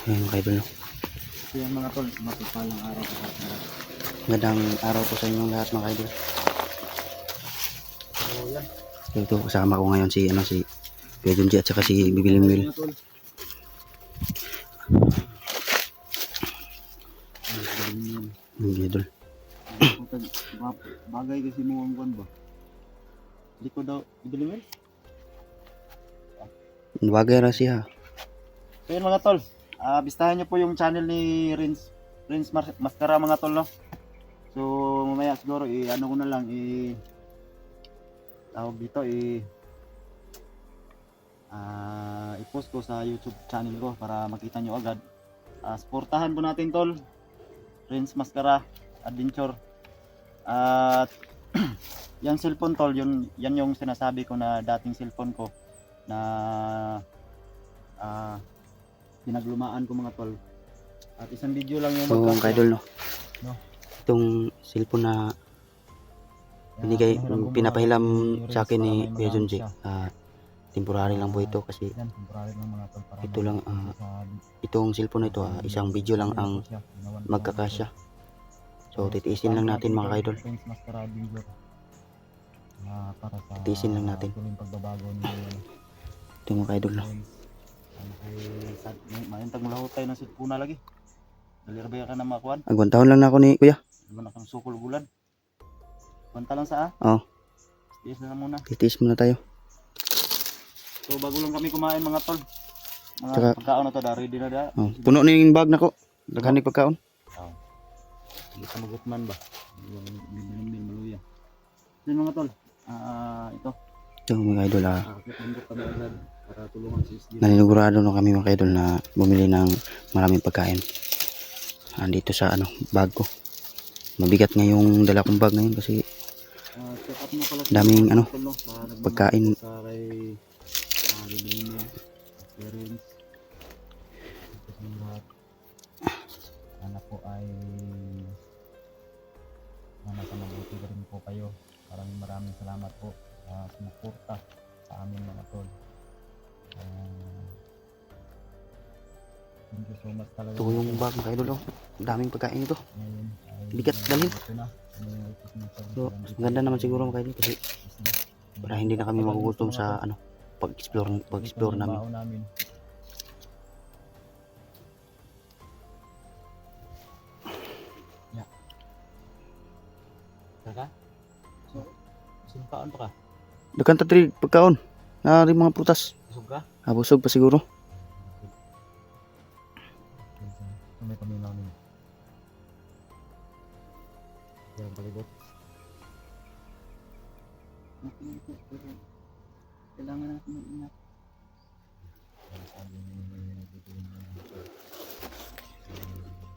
Ayan mga idol, no? So yan mga tol, mapipalang araw sa lahat. Magandang araw po sa inyong lahat mga idol. So yan. Ito kasama ko ngayon si Kuya Junji at saka si Bibiling Will. Mga tol. Mga idol. Bagay kasi mo ang buwan ba? Hindi ko daw ibili mo. Bagay ra siya. So yun mga tol, bistahan nyo po yung channel ni Rins Mascara mga tol, no? So mamaya siguro ano ko na lang tawag dito i-post ko sa YouTube channel ko para makita nyo agad. Suportahan po natin tol, Rins Mascara Adventure. At yung cellphone tol, yan yung sinasabi ko na dating cellphone ko na pinaglumaan ko mga tol. At isang video lang yung So mga idol, no? No? Itong cellphone na binigay, pinapahilam sa akin ni Kuya Junji. Temporary lang po ito kasi yan, temporary lang mga tol, para ito lang, itong cellphone na ito, isang video lang ang magkakasya. So titiisin lang natin mga idol. Para sa Titiisin lang natin. tuloy pagbabago ni Ito mga idol, no? maintag mula tayo ng sitpuna lagi. Dalirabaya ka na makuan. Agwan taon lang na ako ni Kuya. Naman akong sukol bulan. Kwanta lang sa Oo. Tiis na muna. Titiis muna tayo. So bago lang kami kumain mga tol. Mga Tsaka- pagkaon na to, ready na da. Oh, puno na yung bag na ko. Daghan ni pagkaon. Hindi ka magutman ba? Yung bibilin maluya. Yun mga tol. Ito. Ito mga idol, Kakit kami agad para tulungan si SG. naninigurado na kami mga idol na bumili ng maraming pagkain. Dito sa bag ko. Mabigat nga yung dala kong bag ngayon kasi Check up mo pala daming mga tol, no? pagkain. Sa kay Bibilin parents. Ito sa lahat. Sana po ay nasa mabuti rin po kayo. Maraming salamat po sa sumuporta sa amin mga tol. Thank you so much talaga. Ito yung bag mga idol. Daming pagkain ito. Ngayon ay Bigat dalhin. ito na. So maganda naman siguro mga idol kasi para hindi na kami magugutom sa pag-explore namin. Kaka? So, sumpaan pa ka? Daghan ta diri pagkaon. Na rin mga prutas. Busog ka? Busog pa siguro. May paminaw nyo. Yan, palibot. Kailangan natin mag-ingat. Sabi ni Bibilin na ito.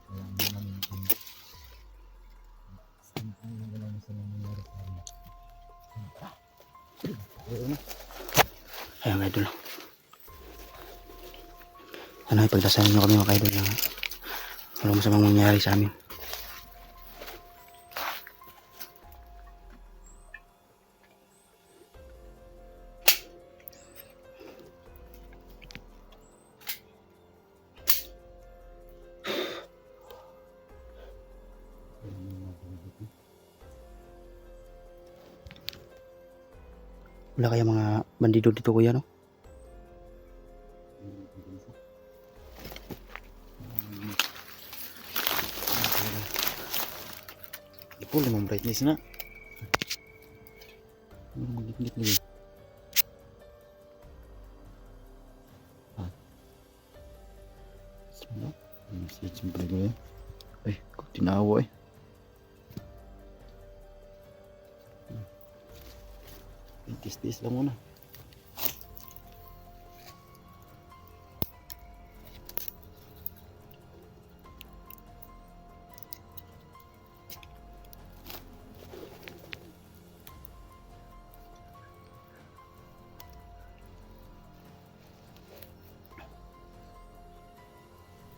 Kailangan namin ito. Saan ang gano'n sa nangyayari sa amin? Ayun mga idol. Sana ipagdasalan nyo kami mga idol na walang masamang mangyari sa amin. Wala kaya mga bandido dito kuya, no? Full naman brightness na. Magigit lagi. Siyempre ko eh. Ay, tinawa eh. Tis-tis lang muna.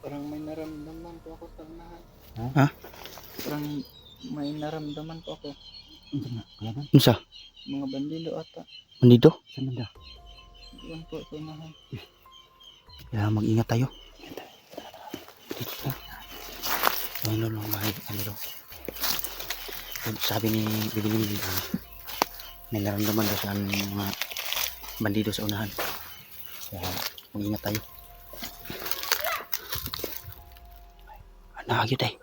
Parang may naramdaman po ako sa unahan. Ha? Parang may naramdaman po ako. Ano sa? Mga bandido ata. Bandido? Saan ba? Yan po sa unahan. Kaya mag-ingat tayo. Dito na. Ano lang, ano daw. Sabi ni Bibiling, may naramdaman daw sa mga bandido sa unahan. Kaya mag-ingat tayo. Nakagit eh.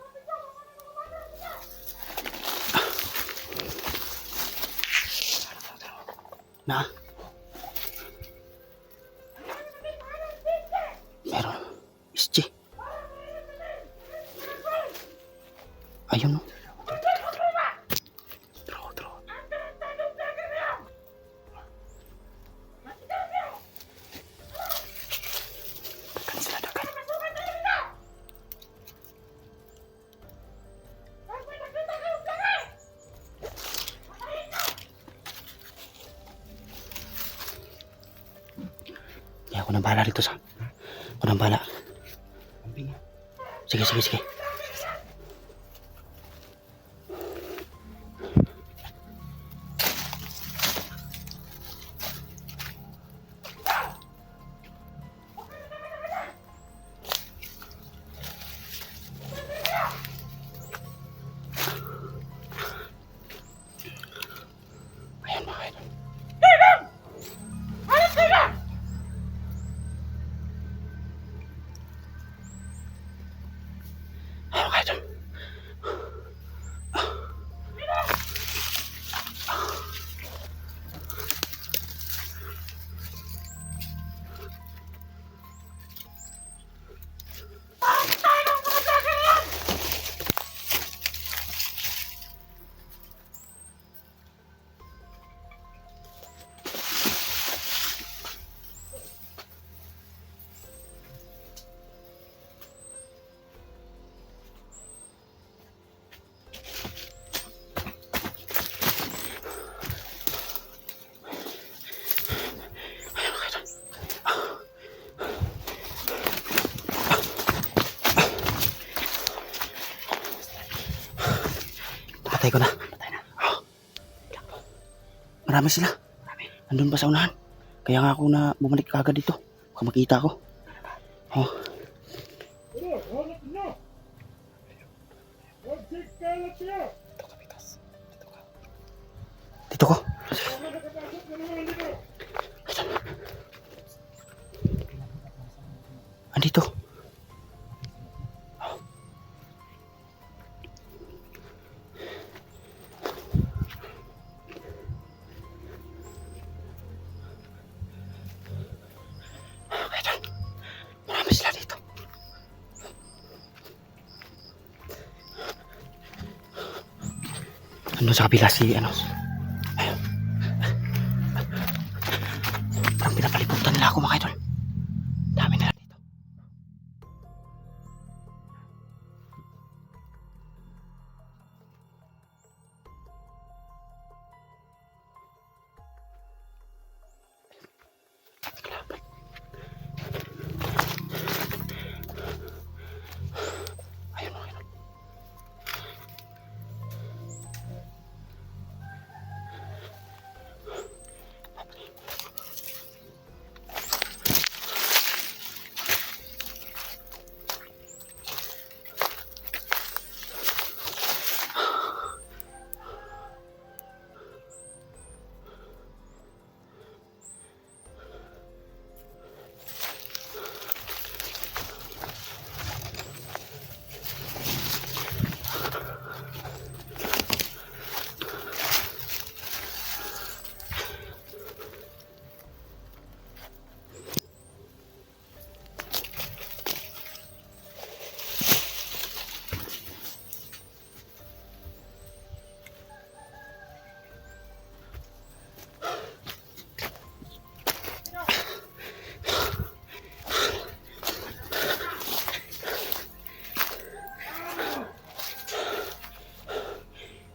Na. Meron. SG. Ayun no. Draw. Dagan sila, dagan. Kaya ako nang bahala dito sa. Ako nang bahala. Sige. Ayan mga idol. Ayan mga idol. Patay ko na. Oh. Marami sila. Andun pa sa unahan. Kaya nga ako na bumalik kagad dito. Baka makita ko. Oh. Dito ko. Andito. Marami sila dito. Ano sa kabila si ano? Ayun. Parang pinapalibutan nila ako mga idol. Dami nila dito. Ayun mga idol.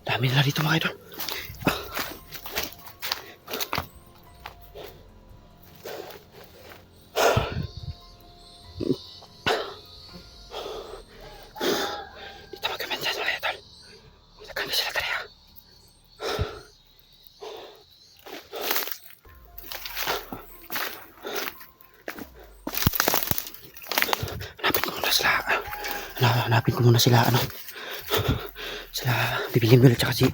Dami nila dito mga idol. Dito magkamandan mga idol. Saan na sila tali ha? Hanapin ko muna sila. Hanapin ko muna sila, ano, sila Bibilimbel tsaka si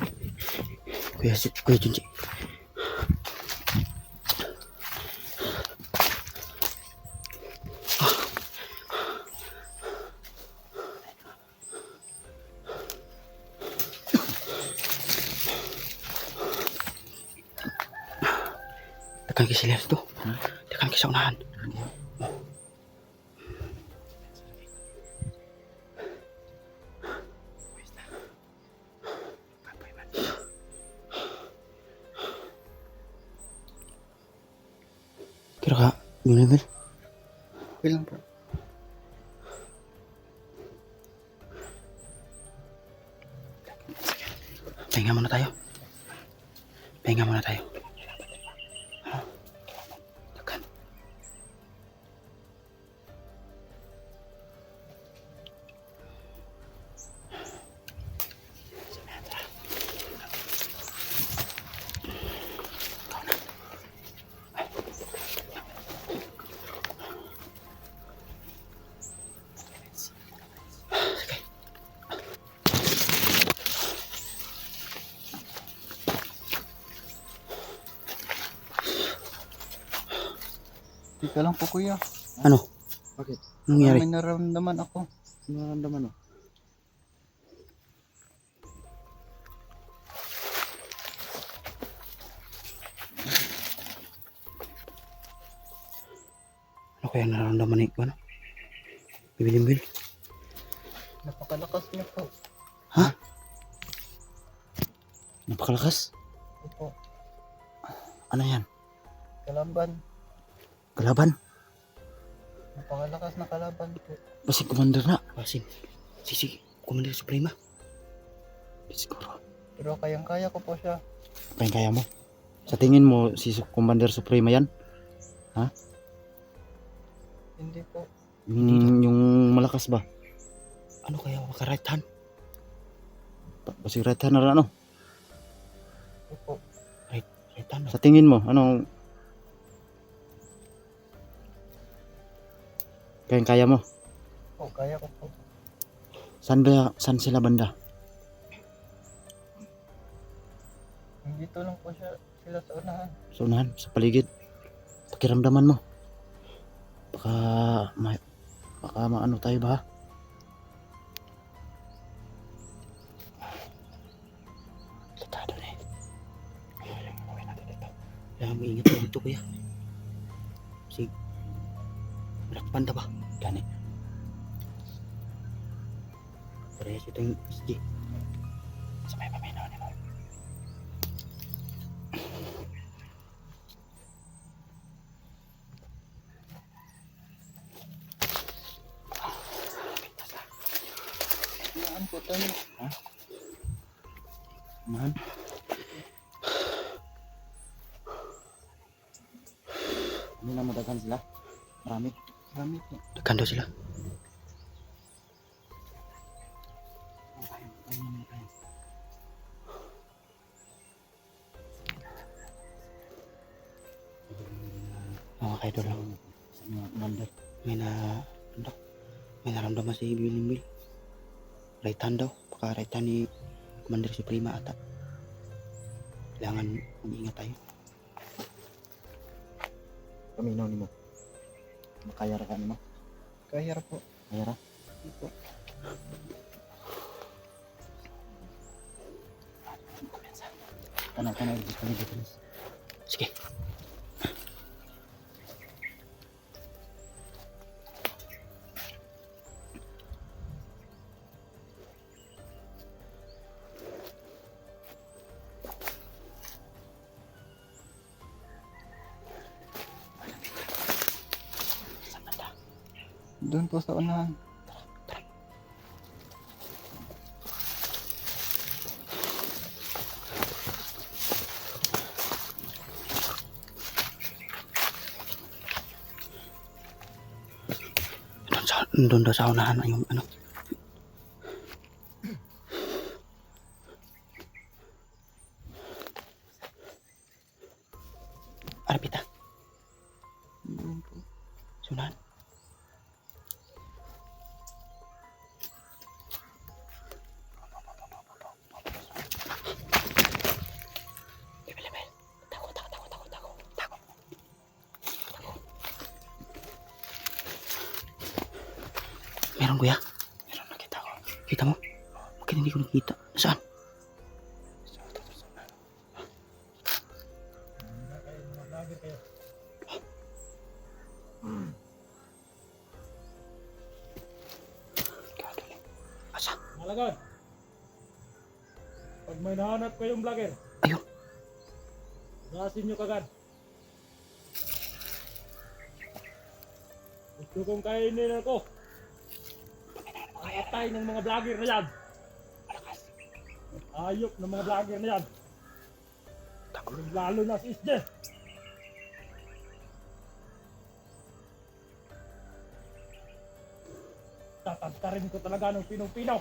Kuya Junji. Tekan ke sila tu. Tekan ke sa unahan. Kira ka, Bibilimbel? Okay lang po. Pahinga muna tayo. Pahinga muna tayo. Tekan. Tika lang po kuya. Ano? Bakit? Anong nangyari? May nararamdaman ako. Ano naramdaman mo? Ano kaya nararamdaman ni ano? Bibilimbel? Napakalakas niya po. Napakalakas. Opo. Ano yan? Kalaban. Kalaban? Napakalakas na kalaban po. Basin commander na. Basin. Sisi, Commander Suprema. Siguro. Pero kayang-kaya ko po siya. Kaya mo? Sa tingin mo, si Commander Suprema yan? Hindi po. Yung malakas ba? Ano kaya maka-right hand? Basig right hand na ano? Opo. Right hand. Sa tingin mo, anong kaya mo? O, kaya ko po. Saan sila banda? Dito lang po sila sa unahan. Sa unahan, sa paligid. Pakiramdaman mo. Baka maano tayo ba? Delikado na eh. Gawin natin ito. Kailangan maingat tayo dito kuya. Sige. Malakpan ta ba? Gani. Parehas ito yung SG. Sa may paminaw nila. Kayaan po tayo. Man. Ano na madagan sila? Marami. Marami po. Dekan daw sila. Mga kaidol lang. Sa mga commander. May naramdaman si Bibilimbel. Right hand daw. Baka right hand ni Commander Suprema ata. Kailangan mag-ingat tayo. Paminaw ni mo. Makaya ra ka ni mo. Kaya po. Kaya ra. Opo. Kana gusto ni Beatles. Sige. Doon po sa unahan. Doon daw sa unahan yung ano. Arpita. Doon po. Sa unahan. Meron kuya. Meron nakita ko. Kita mo? Bakit hindi ko nakita? Saan? Lagi kayo. Asa? Malagad. Pag may nahanap kayong vlogger, Ayun. gasin nyo kagad. Gusto kong kainin ako. Ang atay ng mga vlogger na yan. Ayok ng mga vlogger na yan. Lalo na si Isje. Tatagtarin ko talaga ng pinong-pinaw.